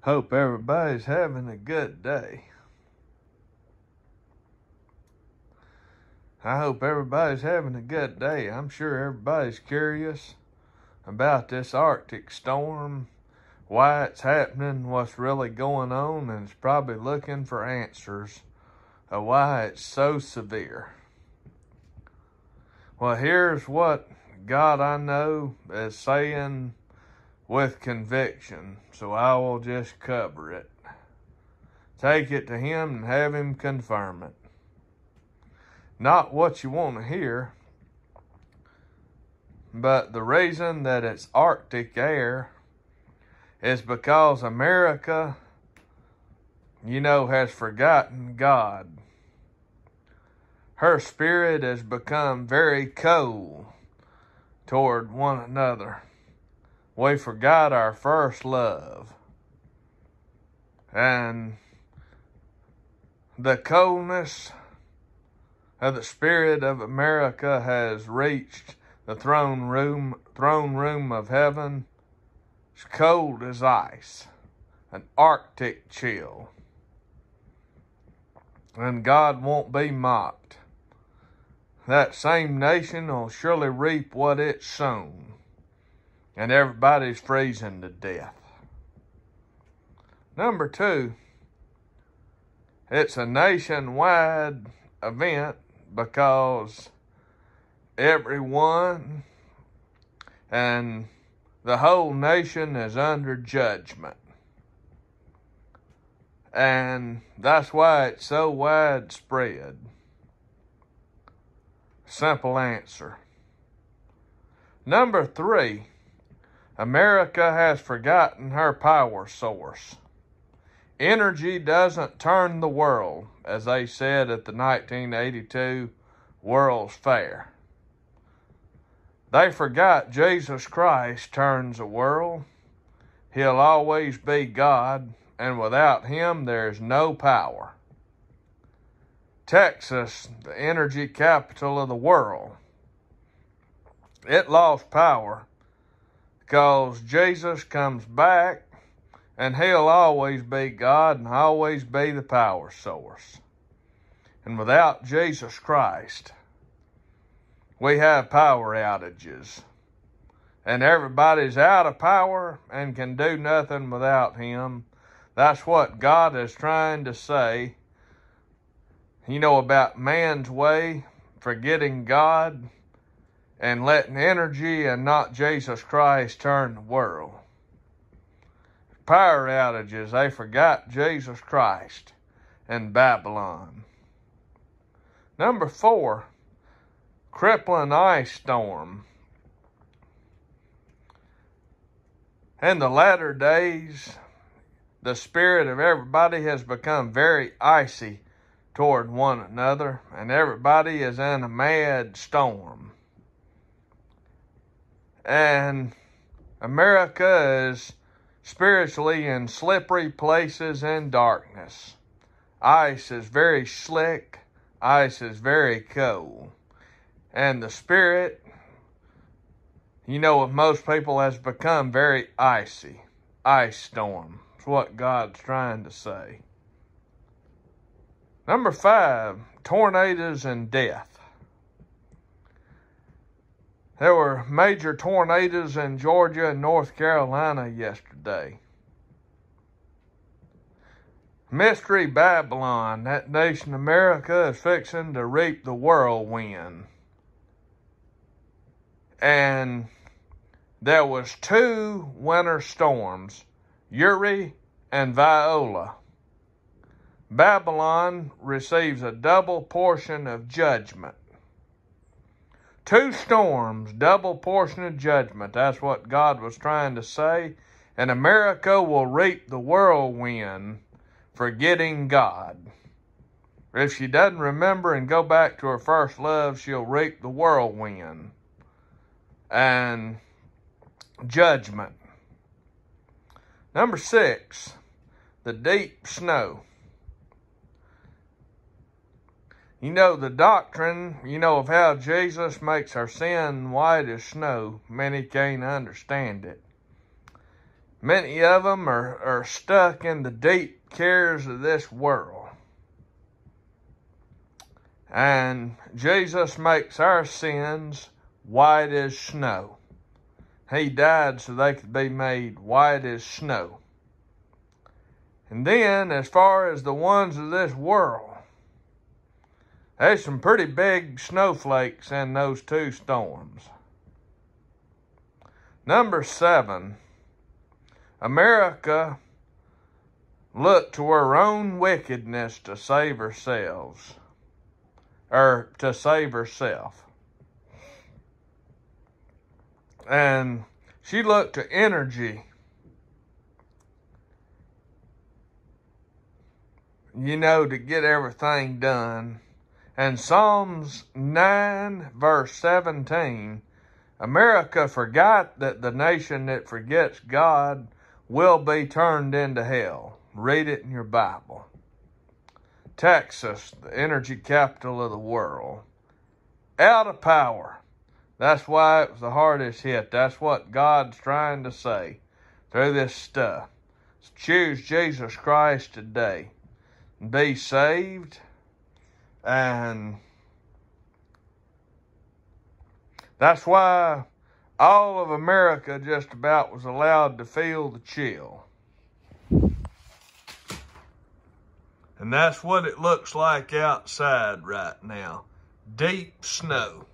Hope everybody's having a good day. I hope everybody's having a good day. I'm sure everybody's curious about this Arctic storm, why it's happening, what's really going on, and is probably looking for answers of why it's so severe. Well, here's what God I know is saying with conviction, so I will just cover it. Take it to Him and have Him confirm it. Not what you want to hear, but the reason that it's Arctic air is because America, has forgotten God. Her spirit has become very cold toward one another. We forgot our first love. And the coldness of the spirit of America has reached the throne room of heaven. It's cold as ice, an Arctic chill. And God won't be mocked. That same nation will surely reap what it's sown. And everybody's freezing to death. Number 2, it's a nationwide event because everyone and the whole nation is under judgment. And that's why it's so widespread. Simple answer. Number 3, America has forgotten her power source. Energy doesn't turn the world, as they said at the 1982 World's Fair. They forgot Jesus Christ turns the world. He'll always be God, and without Him there's no power. Texas, the energy capital of the world, it lost power because Jesus comes back and He'll always be God and always be the power source. And without Jesus Christ, we have power outages. And everybody's out of power and can do nothing without Him. That's what God is trying to say. About man's way, forgetting God and letting energy and not Jesus Christ turn the world. Power outages, they forgot Jesus Christ and Babylon. Number 4, crippling ice storm. In the latter days, the spirit of everybody has become very icy toward one another, and everybody is in a mad storm. And America is spiritually in slippery places and darkness. Ice is very slick. Ice is very cold. And the spirit, of most people has become very icy. Ice storm. That's what God's trying to say. Number 5, tornadoes and death. There were major tornadoes in Georgia and North Carolina yesterday. Mystery Babylon, that nation America, is fixing to reap the whirlwind. And there was 2 winter storms, Uri and Viola. Babylon receives a double portion of judgment. 2 storms, double portion of judgment. That's what God was trying to say. And America will reap the whirlwind, forgetting God. If she doesn't remember and go back to her first love, she'll reap the whirlwind and judgment. Number 6, the deep snow. The doctrine, of how Jesus makes our sin white as snow. Many can't understand it. Many of them are stuck in the deep cares of this world. And Jesus makes our sins white as snow. He died so they could be made white as snow. And then, as far as the ones of this world, there's some pretty big snowflakes in those two storms. Number 7, America looked to her own wickedness to save herself. And she looked to energy, to get everything done. And Psalms 9, verse 17, America forgot that the nation that forgets God will be turned into hell. Read it in your Bible. Texas, the energy capital of the world, out of power. That's why it was the hardest hit. That's what God's trying to say through this stuff. So choose Jesus Christ today and be saved. And that's why all of America just about was allowed to feel the chill. And that's what it looks like outside right now. Deep snow.